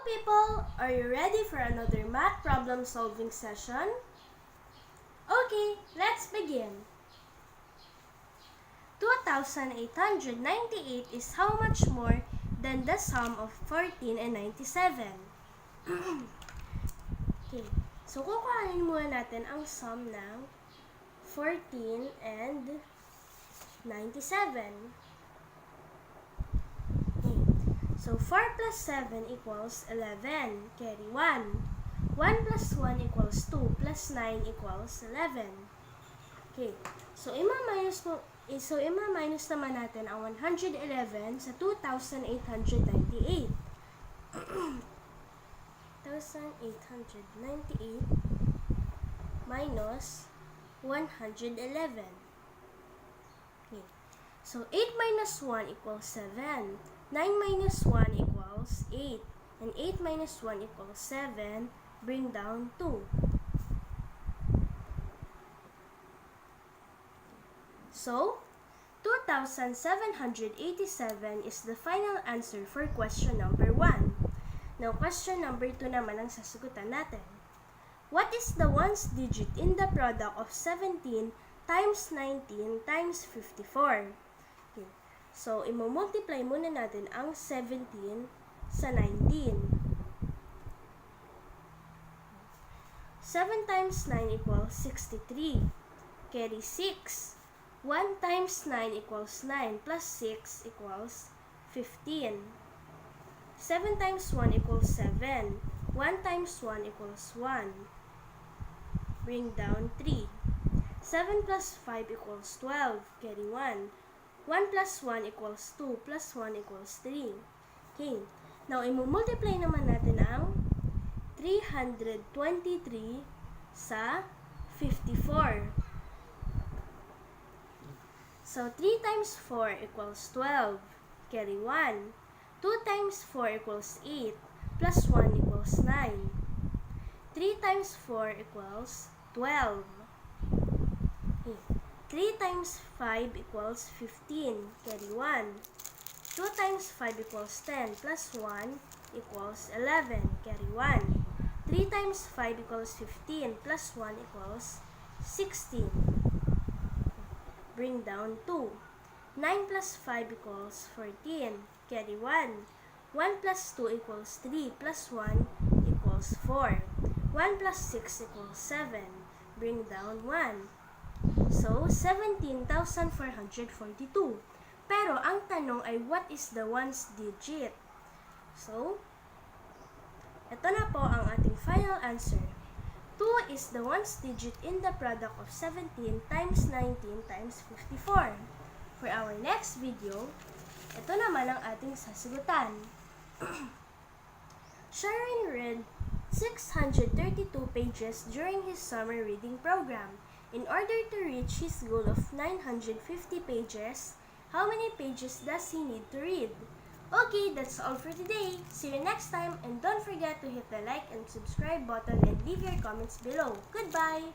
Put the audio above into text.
people! Are you ready for another math problem solving session? Okay, let's begin. 2,898 is how much more than the sum of 14 and 97? Okay, so kukuhanin muna natin ang sum ng 14 and 97. So, 4 plus 7 equals 11. Carry 1. 1 plus 1 equals 2 plus 9 equals 11. Okay. So, ima-minus naman natin ang 111 sa 2,898. 1,898 minus 111. Okay. So, 8 minus 1 equals 7. 9 minus 1 equals 8. And 8 minus 1 equals 7. Bring down 2. So, 2,787 is the final answer for question number 1. Now, question number 2 naman ang sasagutan natin. What is the ones digit in the product of 17 times 19 times 54? Okay. So, i-multiply muna natin ang 17 sa 19. 7 times 9 equals 63. Carry 6. 1 times 9 equals 9 plus 6 equals 15. 7 times 1 equals 7. 1 times 1 equals 1. Bring down 3. 7 plus 5 equals 12. Carry 1. 1 plus 1 equals 2 plus 1 equals 3. Okay. Now, i-multiply naman natin ang 323 sa 54. So, 3 times 4 equals 12. Carry 1. 2 times 4 equals 8. Plus 1 equals 9. 3 times 4 equals 12. Okay. 3 times 5 equals 15. Carry 1. 2 times 5 equals 10 plus 1 equals 11. Carry 1. 3 times 5 equals 15 plus 1 equals 16. Bring down 2. 9 plus 5 equals 14. Carry 1. 1 plus 2 equals 3 plus 1 equals 4. 1 plus 6 equals 7. Bring down 1. So, 17,442. Pero, ang tanong ay, what is the ones digit? So, ito na po ang ating final answer. 2 is the ones digit in the product of 17 times 19 times 54. For our next video, ito naman ang ating sasagutan. Sharon read 632 pages during his summer reading program. In order to reach his goal of 950 pages, how many pages does he need to read? Okay, that's all for today. See you next time, and don't forget to hit the like and subscribe button and leave your comments below. Goodbye!